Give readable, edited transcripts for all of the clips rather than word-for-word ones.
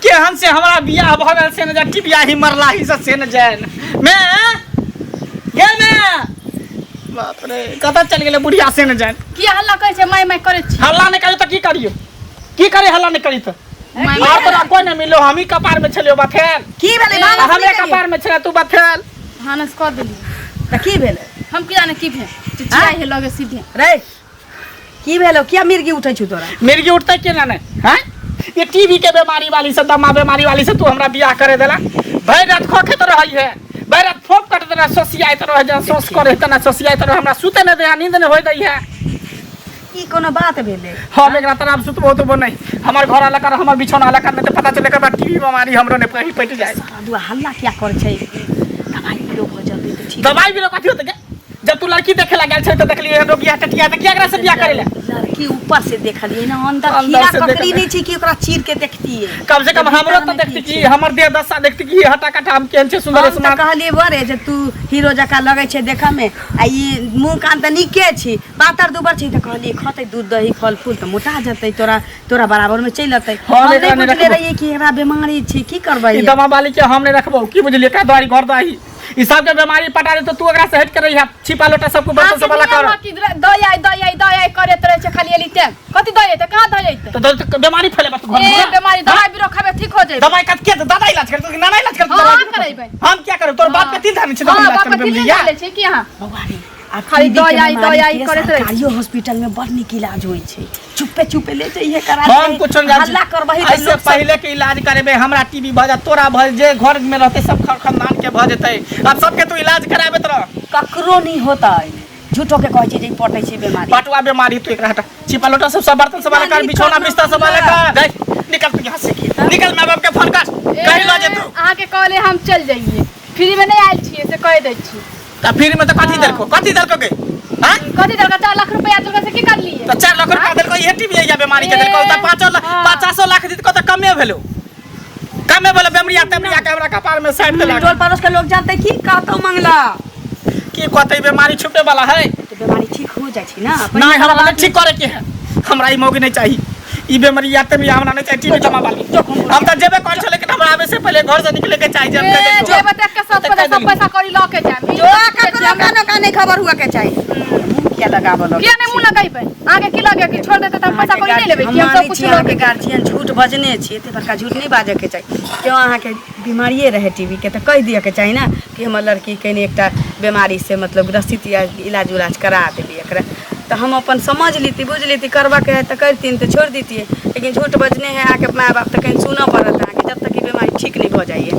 केहन से हमारा बियाह भ गेल से न जा टिबिया ही मरला ही से न जान मैं गे मैं बाप रे कतऽ चल गेलै बुढ़िया से न जान की हल्ला कहै छै मैं करै छी हल्ला नहीं करी तो की करियो की करे हल्ला नहीं करी तो मार तोरा कोई नहीं मिलो हम ही कपार में छलियो बथेल की भेलै हमरे कपार में छले तू बथेल भानस कऽ देली त की भेलै हम की जाने की भेल चिचियाई हे लगे सीधे रे की भेलो किया मिर्गी उठै छु तोरा मिर्गी उठते केना नहीं हैं ये टीबी के बीमारी वाली से दमा बीमारी वाली से तू हमरा बियाह करे देला भर रात खोखत रही है भर रात फोक कट देना सोसियाइत रह जा सोस करे तना सोसियाइत रह हमरा सुते न दे नींद न होय दई है ई कोनो बात भेलै हम एकरा तरफ सुतबो तो नहीं हमर घर वाला कर हमर बिछौना वाला कर नहीं पता चले के बाद टीबी बीमारी हमरो ने पही पट जाए साधु हल्ला क्या कर छै दवाई बिरो भ जल्दी त ठीक दवाई बिरो कथि होते जब तू लड़की देखे ला गेल छै त देखलिए रोगिया टटिया त क्या एकरा से बियाह करे ले लड़की ऊपर से देखलिए ना अंदर कीड़ा ककड़ी नहीं छै कि ओकरा चीर के देखती है कम से कम हमरो त देखती की हमर देह दशा देखती की हटा कटा हम केन छै सुंदर हम त कहलिए बरे जे तू हीरो जका लगे छै देखा में आ ई मुंह कान त निके छी पातर दुबर छी त कहलिए खतै दूध दही फल फूल त मोटा जतै तोरा बराबर में चल अतै हम नहीं बुझले रहिए कि एकरा बीमारी छै की करबै ई दमा वाली के हम नहीं रखबो की बुझलिए का दवाई घर दाही ई सब के बीमारी पटा दे तो तू एकरा से हट कर रही है छिपा लोटा सब को बर्तन सब वाला कर दया करैत रहे छै खाली एली ते कथि दया त कहां दया तो बीमारी फैले बस घर ए बीमारी दवाई बिरो खाबे ठीक हो जाए दवाई कत के दादा इलाज कर तो नाना इलाज कर हां करैबै हम क्या करू तोर बाप के तीन धान छै दवाई इलाज कर बिमलिया ले छै कि हां भगवान खाली दया करैत रहे सरकारियो हॉस्पिटल में बड़ निक इलाज होई छै चुपे ले जइहे करा हम कुछ न जान हल्ला करबही ऐसे पहले के इलाज करेबे हमरा टीबी भ जा तोरा भ जे घर में रहते सब खानदान के भ जेतै अब सबके तू इलाज कराबे त ककरो नहीं होता झूठो के कहै छै जे पटै छै बीमारी पटवा बीमारी तू एकरा हटा छिपा लोटा सब बर्तन सब वाला कर बिछौना बिस्तर सब वाला कर देख निकल तू यहां से निकल मां बाप के फोन कर कहि ल जे तू आहा के कहले हम चल जाइए फ्री में नहीं आइल छिए से कह दै छी त फिर में त कथि देलको के हां कथि देलका 4 लाख रुपया देलका से की कर लिए त 4 लाख रुपया देलको ये टीबी या बीमारी के देलको त 500 लाख दी को त कमे भेलो बेमरिया के हमरा कपार में साइड देला टोल पड़ोस के लोग जानते की कहतो मंगला की कहते बीमारी छुपे वाला है तो बीमारी ठीक हो जाय छी ना नहीं हमरा ठीक करे के है हमरा ई मौगी नहीं चाहिए ई बीमारी आते में हमरा नहीं चाहिए टीबी जमा वाली हम त जेबे कर छले कि हमरा आवे से पहले घर से निकले के चाहिए जब के जेबे तक के सब पैसा करी ल के जाम जो ककरो का नहीं खबर हुआ के चाहिए क्या लगावलो किया नहीं मुंह लगाइबे आगे की लगे कि छोड़ देते त पैसा करी नहीं लेबे कि हम सब कुछ लोग के गार्जियन झूठ बजने छी एते बड़का झूठ नहीं बाजे के चाहिए क्यों अहाँ के बीमारिये रहे टीबी के त कह दिया के चाहिए ना कि हमर लड़की के एकटा बीमारी से मतलब ग्रसित या इलाज उलाज करा देबी एकरा तो हम अपन समझ लेती बुझ लेती करवा के है तो करती तो छोड़ देती लेकिन झूठ बजने हैं आके माँ बाप तो कहीं सुना पड़ता है कि जब तक की बीमारी ठीक नहीं हो जाइए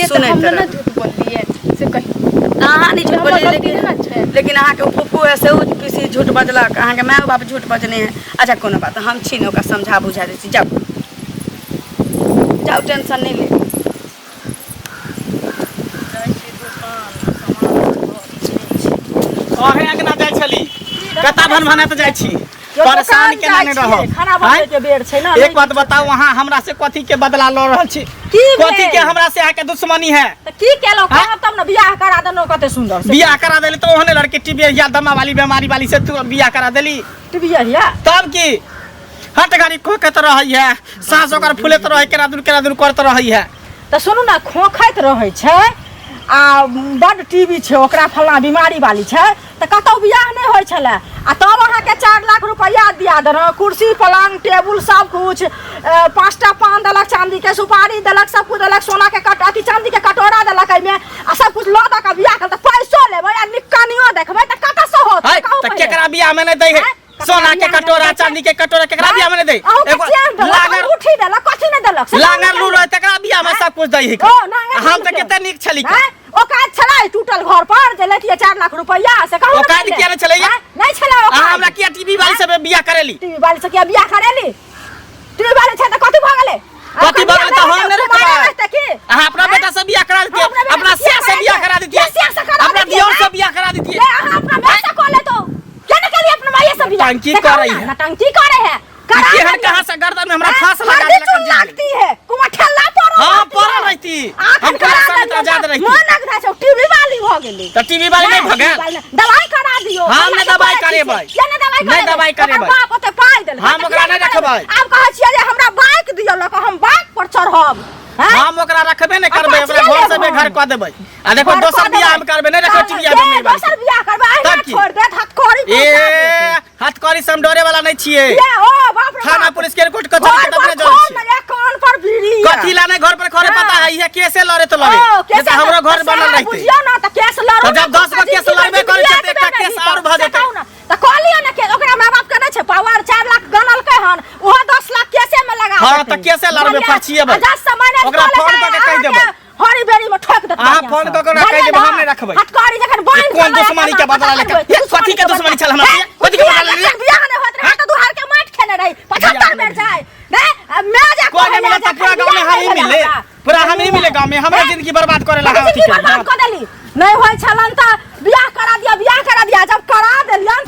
सुने हम झूठ बोलती है से कहीं अहाँ नहीं झूठ बोलिए लेकिन अहाँ के फुफू है से किसी झूठ बजलक अहाँ के माँ बाप झूठ बजने हैं अच्छा कोनो बात हम छीन ओकरा समझा बुझा दै छी जाओ टेंशन नहीं ले ओहे अंगना जाय छली कता भन त जाय छी परेशान केना नहीं रहो खाना बनबै के बेर छै ना एक बात बताओ वहां हमरा से कथि के बदला ल रहल छी कथि के हमरा से आके दुश्मनी है त की केलो कहब तब न बियाह करा देनो कते सुंदर से बियाह करा देली तो ओहने लड़की टीबी या दमा वाली बीमारी वाली से तू बियाह करा देली टीबी या तब की हट गाड़ी खोखत रही है सांस ओकर फूलत रहे केरा दूर करत रही है त सुनु ना खोखैत रहे छै आ बड टीबी छै ओकरा फल्ला बीमारी वाली छै त कतौ बियाह नहीं होय छले आ तब अहाँ के 4 लाख रुपया दिया देना कुर्सी पलंग टेबुल सब कुछ 5टा पान देलक चांदी के सुपारी देलक सब कुछ देलक सोना के अथी चांदी के कटोरा देलक में आ सब कुछ लदा के बियाह कर त पैसो लेबै आ निकानियो देखबै त कत से होत त केकरा बियाह में नहीं दै है सोना के कटोरा चांदी के कटोरा केकरा बियाह में नहीं दै लागर उठी देलक कथि नहीं देलक लागर लूर तेकरा बियाह में सब कुछ दै है हम त केते नीक छली ओकाद छलै टूटल घर पर जे लेतिए 4 लाख रुपया से कहू ओकाद किया नहीं छलै नहीं छलै ओकाद हमरा किया टीवी वाली से बियाह करेली टीवी वाली से किया बियाह करेली टीवी वाली छै त कथि भ गेलै कथि भ गेलै त हम नहीं रखबै अहाँ अपना बेटा से बियाह करा देतिए अपना सिया से बियाह करा देतिए अपना दियोर से बियाह करा देतिए अहाँ अपना बेटा को ले तो क्या न करिए अपना भाई से बियाह टंकी कर रही है टंकी करे है कहां से गर्दन में हमरा फांस लगा लगती है कुमा ठल्ला पर हां पढ़ल रहती हम क्लास में आजाद रहती मन लगदा छै टीवी वाली भ गेलै त टीवी वाली नहीं भगे दवाई करा दियो हम ने दवाई करेबै केना दवाई नहीं दवाई करेबै बाप ओते पाई देल हम ओकरा नहीं रखबै आब कहै छियै जे हमरा बाइक दियौ ल हम बाइक पर चढ़ब हम ओकरा रखबे नहीं करबै ओकरा घर से बेघर क देबै आ देखो दोसर बियाह हम करबै नहीं रखबै टीवी में नहीं दोसर बियाह करबै आइ छोड़ दे हथकड़ी ए हथकड़ी से हम डरे वाला नहीं छिए ओ बाप रे थाना पुलिस के कोर्ट कचहरी के अपने जाय छी कान पर बीड़ी कथी ला नहीं घर पर खरे पता है ये केसे लड़े तो लड़े जैसे हमरो घर बनल रहते बुझियो ना त केस लड़ो तो जब 10 गो केस लड़बे करे छै त एकटा केस और भ जेतै त कहलियो ना के ओकरा माय बाप के नै छै पावर 4 लाख गनल के हन ओहो 10 लाख केसे में लगा हां त केसे लड़बे फाछिएबै ओकरा फोन क के कह देबै हरी बेरी में ठोक देत हां फोन क के कह देबै हम नहीं रखबै हथकड़ी जखन बांध कोन दुश्मनी के बदला लेके ये कथी के दुश्मनी छल हमरा कथी के बदला ले बियाह नहीं होत रहे त दुहार के माट खेने रही 75 बेर जाए ने मैं जा कोई मिला त पूरा गांव में हम ही मिले पूरा हम ही मिले गांव में हमरा जिंदगी बर्बाद करे लगा ठीक है बर्बाद कर देली नहीं होय छलन त बियाह करा दिया जब करा देलियन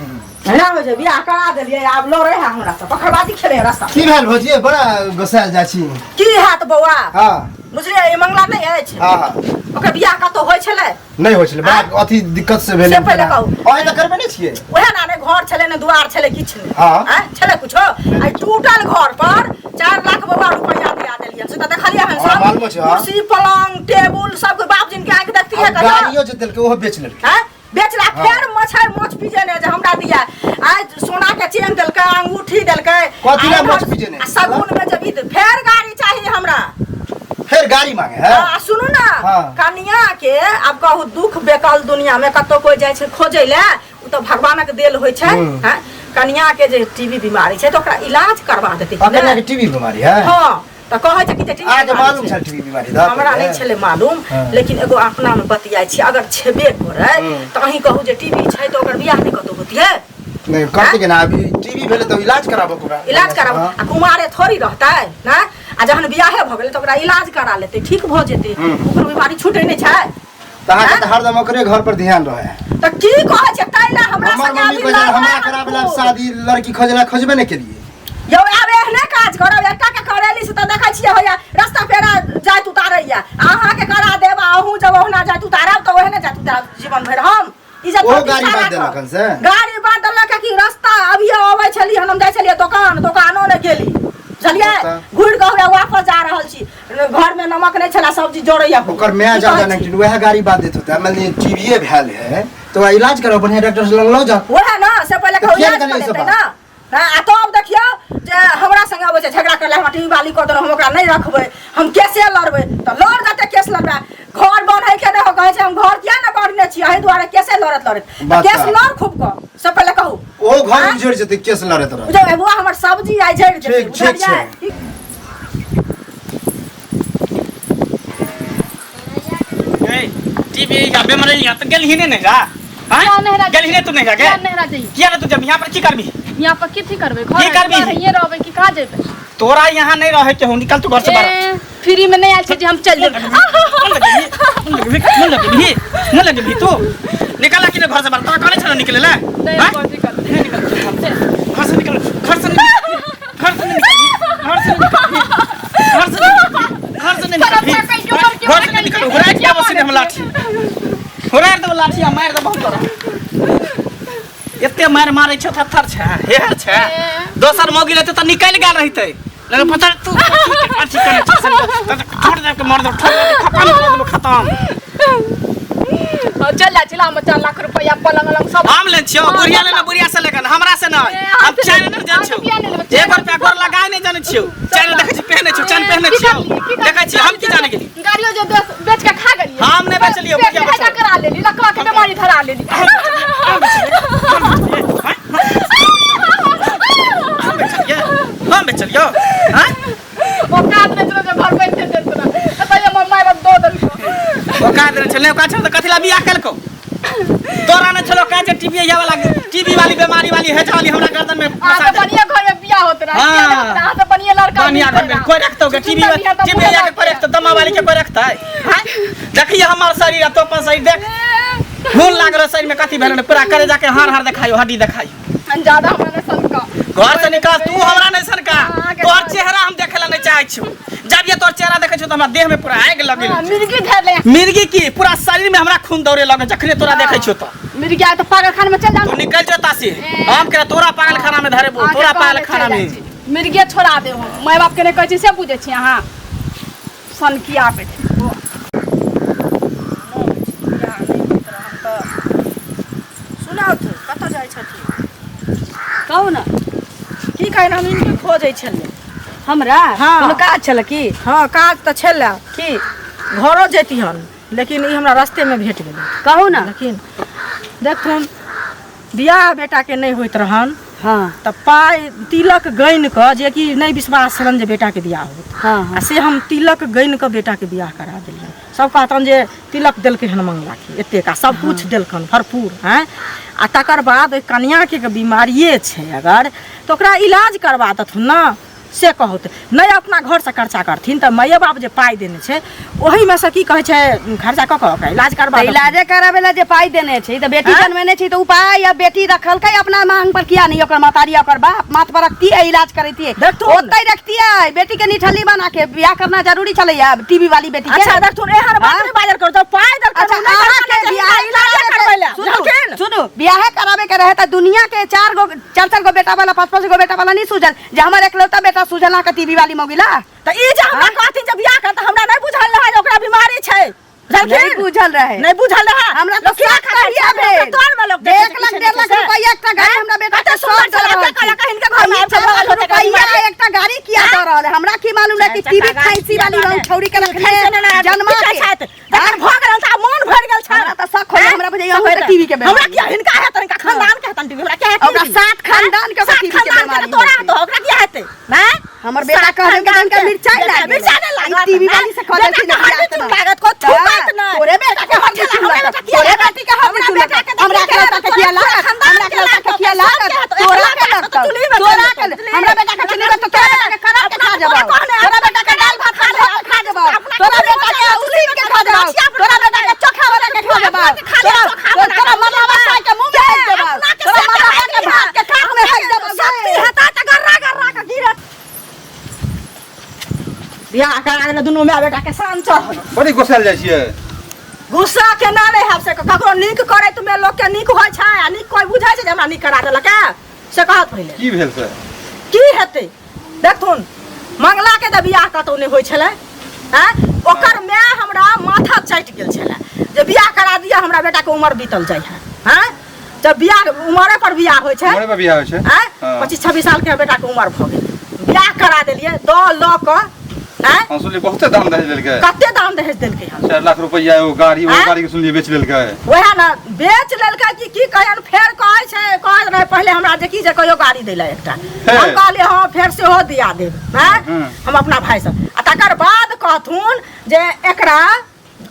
ना हो जे बियाह करा देलिए आब लड़े है हमरा से पखरबाजी खेले रास्ता की भेल भौजी बड़ा गोसाल जाछी की हाथ बौआ हां बुझलिए ई मंगला नहीं अछि हां हां ओकर बियाह कतो होय छले नहीं होय छले बड़ा अथी दिक्कत से भेले से पहले कहू ओए त करबे नहीं छिए ओहे ना ने घर छले ने दुआर छले किछ नहीं हां छले कुछो आई टूटल घर पर 4 लाख बौआ रुपया दिया देलिए से त देखलिए हन सब कुर्सी पलंग टेबुल सब के बाप जिन के आंख देखती है गाड़ियो जे देलके ओहो बेच लेलके हैं बेचला फेर मछर मोच पीजे ने जे हमरा दिया आज सोना के चेन देलके अंगूठी देलके कथी ला मोच पीजे ने सगुन में जब फेर गाड़ी चाहिए हमरा फिर गाड़ी मांगे है सुनू ना कन्या के अब कहू दुख बेकल दुनिया में कतो कोई जाय छै खोजै ले उ त भगवानक देल होय छै हैं कन्या के जे टीबी बीमारी छै त ओकरा इलाज करवा देतै कन्या के टीबी बीमारी है हां त कहै छै कि टीबी आज मालूम छै टीबी बीमारी दा हमरा नहीं छले मालूम लेकिन एगो अपना में बतियाई छी अगर छेबे करे त अहीं कहू जे टीबी छै त ओकर बियाह नहीं कतो होतिए नहीं करते के ना अभी टीबी भेले तो इलाज कराबो पूरा इलाज कराबो आ कुमारे थोड़ी रहतै ना आ जहन बियाहे भ गेलै त ओकरा इलाज करा लेतै ठीक भ जेतै ओकर बीमारी छूटै नहीं छै तहां के हरदम ओकरे घर पर ध्यान रहे त की कहै छै तैला हमरा संग मम्मी को हमरा कराबला शादी लड़की खोजबे नहीं के लिए यौ आब एहने काज करब एकटा के करेली से त देखै छियै होया रास्ता पेरा जाइत उतारैया अहाँ के करा देब अहूँ जब ओहना जाइत उतारब त ओहने जाइत उतारब जीवन भर हम इज्जत ओ गाड़ी बांध देलक हन से गाड़ी बांध देलक कि रास्ता अभी आबै छली हम जाय छलिए दुकानो ने गेली चलिए घुर के वापस जा रहल छी घर में नमक नहीं छला सब्जी जोड़ैया ओकर मैं जा जाने कि वह गाड़ी बांध देत होता मतलब टीबीए भेल है तो इलाज करो बढ़िया डॉक्टर से लो जा ओहे ना से पहले कहू इलाज कर देतै ना आ तो अब देखियो जे हमरा संग आबै छै झगड़ा करले हम टीवी वाली कर देलौ हम ओकरा नहीं रखबै हम कैसे लड़बै त लड़ जाते केस लड़बा घर बनै के नै हो कहै छै हम घर किया न बढ़ने छी एही दुआरे कैसे लड़त केस लड़ खूब क से पहले कहू ओ घर उजड़ जेतै केस लड़त रह जो बुआ हमर सब्जी आइ झड़ जेतै ठीक छै ए टीवी या बेमारी या त गेल ही नहीं जा हां गेल ही नहीं तू नहीं जा के नहीं रह जाई किया रे तू जब यहां पर की करबी यहाँ पर किथी करबे की करबी ये रहबे कि कहां जेबे तोरा यहाँ नहीं रहे के हो निकल तू घर से बाहर फ्री में नहीं आल छै जे हम चल जेबे न लगे भी तू निकल कि घर से बाहर तोरा करे छ निकले ला नहीं कथी कर निकल घर से निकल घर से निकल घर से निकल घर से निकल हो रहा है क्या बस ने हम लाठी हो रहा है तो लाठी मार दे बहुत तोरा एते मार मारे छ थर छ हेर छ दोसर मौगी रहते त निकल गेल रहिते लेकिन पता तू अच्छी करे छोड़ दे के मार दे खत्म चल चला हम 4 लाख रुपया पलंग अलंग सब हम ले छियो बुढ़िया ले ना बुढ़िया से लेकर हमरा से ना हम चैन नहीं जान छियो एक रुपया कर लगाय नहीं जान छियो चैन देखे छी पहने छियो चैन पहने छियो देखे छी हम की जाने गेली गाड़ियों जो बेच के खा गली हम नहीं बेचलियो बुढ़िया बेच करा लेली लकवा के बीमारी धरा लेली हम बेचलियो हां वो काट दे तो घर बैठ दे तोरा त ये मम्मा बाप दो दल वो का दे चले का छ त कथिला बियाह कलको तोरा ने चलो का जे टीवी या वाला टीवी वाली बीमारी वाली है वाली हमरा गर्दन में फंसा दे बढ़िया घर में बियाह होत रहा हां तो बढ़िया लड़का बढ़िया घर में कोई रखतो के टीवी या के कोई रखतो दमा वाली के कोई रखता है हां देखिए हमार शरीर तो पर शरीर देख खून लाग रहा शरीर में कथी भेल पूरा करे जाके हार देखाइयो हड्डी देखाइयो ज्यादा हमरा ने सनका घर से निकाल तू हमरा नहीं सनका तोर चेहरा हम देखेला नहीं चाहै छी जब ये तोर चेहरा देखे छो तो हमरा देह में पूरा आग लगे मिर्गी धर ले मिर्गी की पूरा शरीर में हमरा खून दौड़े लगे जखने तोरा देखे छो तो मिर्गी आ तो पागल खाना में चल जा तू निकल जो तासी हम करे तोरा पागल खाना में धरे बो तोरा पागल खाना में मिर्गी छोड़ा दे हो माय बाप के ने कहै छी से बुझे छी अहाँ सन किया पे सुनाओ तू कतऽ जाइ छथिन कहू ना की कहै हम इनके खोजै छलियै हमरा हाँ। कोनो काज छल की हाँ काज तऽ छलै की घरो जैतिहन लेकिन ई हमरा रस्ते में भेट गेलै कहू ना लेकिन देखथुन बियाह बेटा के नहीं होइत रहन हाँ तऽ पाइ तिलक गनि कऽ जे कि नहीं विश्वास छलन जे बेटा के बियाह होत हाँ आ से हम तिलक गनि कऽ बेटा के बियाह करा देलियै सब कहतन जे तिलक देलकै हन मंगला के एतेक आ सब कुछ देलकन भरपूर हैं आ तकर बाद ओइ कन्या के बीमारिये छै अगर तो ओकरा इलाज करवा देथुन ना से कहत नहीं अपना घर से खर्चा करथिन तऽ माये बाप जे पाइ देने छै ओही में से की कहै छै खर्चा कऽ कऽ ओकरा इलाज करवा देथुन। इलाजे करावे ला जे पाई देने छै त बेटी जन्मेने छै त उपाय या बेटी रखलकै अपना मांग पर किया नहीं ओकर मातारी ओकर बाप माथ पर रखती है इलाज करती है देखथुन। ओतै रखती है बेटी के निठल्ली बना के बियाह करना जरूरी चले अब टीवी वाली बेटी के अच्छा देखथुन एहन बात नहीं बाजर करू तऽ पाइ देलकै अच्छा हम नहीं अहाँ के करबै, बियाह इलाजे करबै लए बुझलखिन? सुनू बियाह करावे के रहे त दुनिया के चार गो बेटा वाला 5 गो बेटा वाला नहीं सूझल जे हमर एकलौता बेटा सूझल का टीवी वाली मौगिला तऽ ई जे हमरा कहथिन जे बियाह कर तऽ हमरा नहीं बुझल रहे जे ओकरा बीमारी छै नहीं बुझल रहे नहीं बुझल रहे हमरा तो क्या कहिया भेल तोर में लोग 1 लाख 1.5 लाख रुपया एकटा गाड़ी हमरा बेटा के सुंदर चला कहिन के घर में आबि लाख रुपया एकटा गाड़ी किया दऽ रहल है हमरा की मालूम है कि टीवी खाइसी वाली रंग छौरी के रखने जन्मा के तखन भऽ गेल त मोन भरि गेल छै हमरा त शक होय हमरा बुझाइया होय टीवी के हमरा किया हिनका है तनिका खानदान के हतन टीवी हमरा क्या है ओकरा 7 खानदान के टीवी के बीमारी तोरा तो ओकरा किया हेतै हैं हमर बेटा कहले कि इनका मिर्चाई लाग मिर्चाई नहीं लागत टीवी वाली से कह देथिन लागत को थूकत न तोरे बेटा के हम तोरे बेटी के हम हमरा के लड़का के किया लागत हमरा के लड़का के किया लागत तोरा के लगत तोरा के हमरा बेटा के चुनी तो तोरा बेटा के खराब के खा जबो तोरा बेटा के दाल भात खा जबो तोरा बेटा के उसीन के खा जबो तोरा बेटा के चोखा वाला के खा जबो तोरा मलावा खाए के मुंह में फेंक देबो तोरा मलावा के भात के खाक में फेंक देबो शक्ति हता त गर्रा के गिरत बियाह करा देले दुनू माय बेटा के शान चढ़ बड़ी गोसल जाइ छियै गुस्सा के ना नहीं है से ककरो नीक करे तुमे लोग के नीक होय छै आ नीक कोई बुझाय छै जे हमरा नीक करा देलक से कहत पहिले की भेल से की हेतै देखथुन मंगला के त बियाह कतौ नहीं होय छले हैं ओकर माय हमरा माथा चटि गेल छले जे बियाह करा दिया हमरा बेटा के उम्र बीतल जाय है हैं जब बियाह उम्रे पर बियाह होय छै मोरे पे बियाह होइ छै हैं 25-26 साल के बेटा के उम्र भ गेल बियाह करा देलिए द ल क हैं हम सुनली बहुते दाम दहेज लेलकै कते दाम दहेज देलकै हन 4 लाख रुपया एगो गाड़ी वो आँय? गाड़ी के सुनलिए बेच लेलकै वएह ना बेच लेलकै की कहन फेर कहै छै कहै रहे पहले हमरा जे की जे कहियो गाड़ी दैला एकटा हे। हम कहलिए हां फेर से हो दिया देब हैं हम अपना भाई से आ तकर बाद कहथुन जे एकरा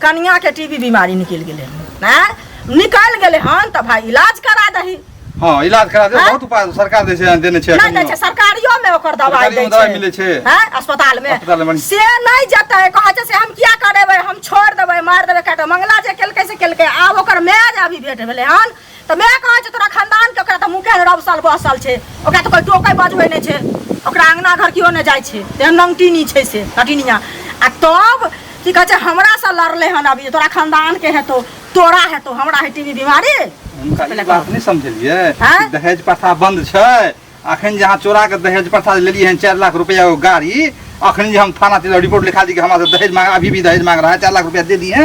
कन्या के टीबी बीमारी निकल गेलै हैं निकल गेलै हन त भाई इलाज करा दही हां इलाज करा दे आँय? बहुत उपाय सरकार देने छै नहीं दै छै सरकारियो में ओकर दवाई दै सरकारियो में दवाई मिलै छै। हैं अस्पताल अस्पताल में में से नहीं जतै कहै छै से हम किया करेबै हम छोड़ देबै मार देबै काट मंगला जे केलकै से केलकै आब ओकर माय जे अभी भेट भेलै हन त माय कहै छै तोरा खानदान के ओकरा त मुके रबसल बसल छै ओकरा त कोई टोकै बजबै नहीं छै ओकरा अंगना घर कियो नहीं जाइ छै तेहन नंगटीनी छै से कटिनिया आ तब की कहै छै हमरा से लड़ले हन अभी तोरा खानदान के हेतौ तोरा हेतौ हमरा है टीबी बीमारी हुनका ई बात नहीं समझलिए आँय? दहेज प्रथा बंद छै अखन जहाँ चोरा के दहेज प्रथा लेलिए हन 4 लाख रुपया एगो गाड़ी अखन जे हम थाना तिला रिपोर्ट लिखा दी कि हमरा से दहेज मांग अभी भी दहेज मांग रहा है 4 लाख रुपया दे दिए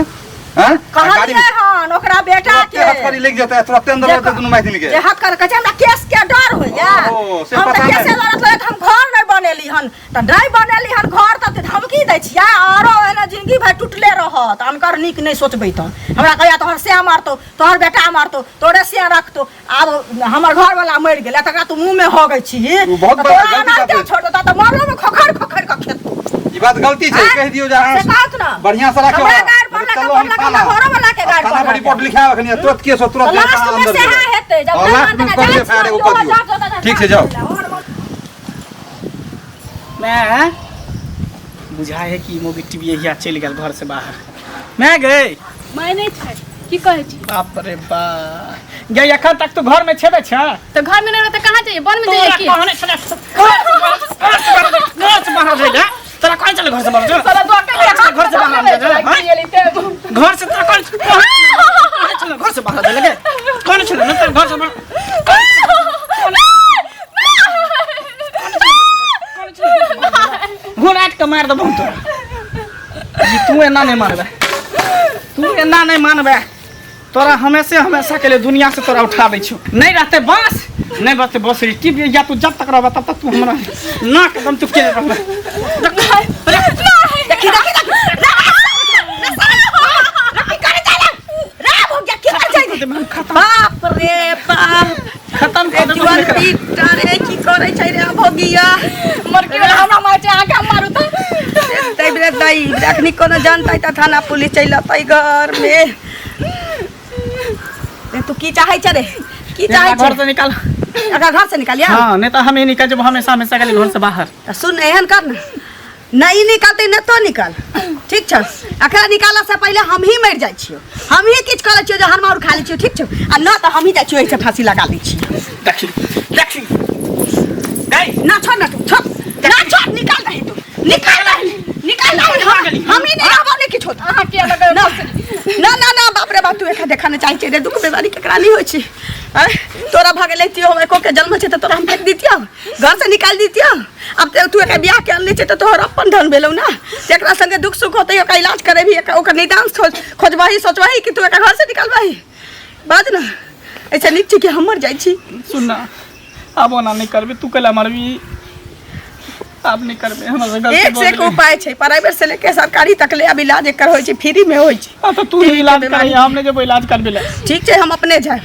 हैं कहलिए हन ओकरा बेटा के हथकड़ी लग जाता तुरंत अंदर रहते दोनों मैथिल के जे हक कर कहै छै हमरा केस के डर होइया ओहो, से हम पता त केसे नहीं। लड़त लड़त हम घर नहीं बनेली हन त नहीं बनेली हन घर त धमकी दै छियै आरो एना जिंदगी भर टूटले रहत अनकर नीक नहीं सोचबै त हमरा कहया तोहर से मारतो तोहर बेटा मारतो तोरे से रखतो आब हमर घर वाला मरि गेल तकरा तू मुंह में होगै छी तू बहुत बड़ा तोरा गलती ना बात है। छोड़ त मरो में खखर खखर के खेतो ई बात गलती छै आँय? कह दियो जा से कहत ना बढ़िया से रखो हमरा गाड़ पड़ला चलो हम के थाना घरो वाला के गाड़ थाना पड़ला पर रिपोर्ट लिखा अखनी तुरंत केस हो तुरंत लास्ट में से है हेतै जब लास्ट में कर दे फायर एगो कर दियो ठीक है जाओ मैं बुझा है कि मोगी टीवी यहाँ चल गया घर से बाहर मैं गई मैं नहीं छै की कहै छी बाप रे बाप गई अखन तक तो घर में छेबे छ तो घर में नहीं रहते कहाँ जाइए वन में जाइए की तोरा कहने छले घर से बाहर भेजा तोरा कहीं चले घर से बाहर के मार देबो तो तू एना नहीं मानबे, तू एना नहीं मानबे। तोरा हमेशा के लिए दुनिया से तोरा उठा दै छौ। नहीं रहते बांस, नहीं रहते बांसुरी, टीवी या तू जब तक रहबे तब तक तू हमरा नाक एकदम चुपके रहबे। बाप रे बाप, खत्म ए कर जुआन पीटा रे की करे छै रे भोगिया मर के हमरा मार के आके मारू तो तै बरे दई रखनी कोनो जानतै त थाना पुलिस चल अतै घर में। रे तू की चाहै छ रे, की चाहै छ? घर से निकाल, अगर घर से निकालिया। हां नहीं तो हम ही निकल जब हमेशा के लिए घर से बाहर। त सुन एहन कर ना, नहीं निकलते न तो निकल, ठीक छ? अखरा निकाला से पहले हम ही मर जाय छियो, हम ही किछ करे छियो, जहर मार खा लै छियो, ठीक छ? आ न त हम ही जाय छियो, ऐसे फांसी लगा लै छियो। देखी गई ना छोड़ ना तू, छोड़ ना छोड़, निकाल रही तू, निकाल रही, हम ही नहीं रहबो नहीं किछ होत। अहाँ के लगे ना ना ना बाप रे बाप, तू एका देखा न चाहि छै रे, दुख बेमारी केकरा नहीं होय छै। तोरा भागे लेतियो, हम एको के जन्म छै त तोरा हम फेंक दितियो, घर से निकाल दितियो। अब तू एका बियाह के अनले छै त तोहर अपन धन भेलौ ना, तेकरा संगे दुख सुख होतै, ओकर इलाज करेबी, ओकर निदान खोजबही, सोचबही कि तू एका घर से निकालबही। बात ना ऐसे नीक छै कि हम मर जाइ छी। सुन ना, अब ओना नहीं करबे, तू कला मारबी, अब नहीं करबे। हमरा गलती एक से एक उपाय छै, प्राइवेट से लेके सरकारी तक ले अब इलाज एकर होय छै, फ्री में होय छै। हां तो तू ही इलाज कर, हमने जब इलाज करबे ले। ठीक छै, हम अपने जाए,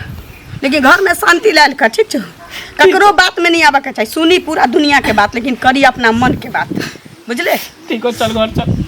लेकिन घर में शांति लायल कर, ठीक छै? ककरो बात में नहीं आबे के चाहिए, सुनी पूरा दुनिया के बात, लेकिन करी अपना मन के बात, बुझले? ठीक हो, चल घर चल।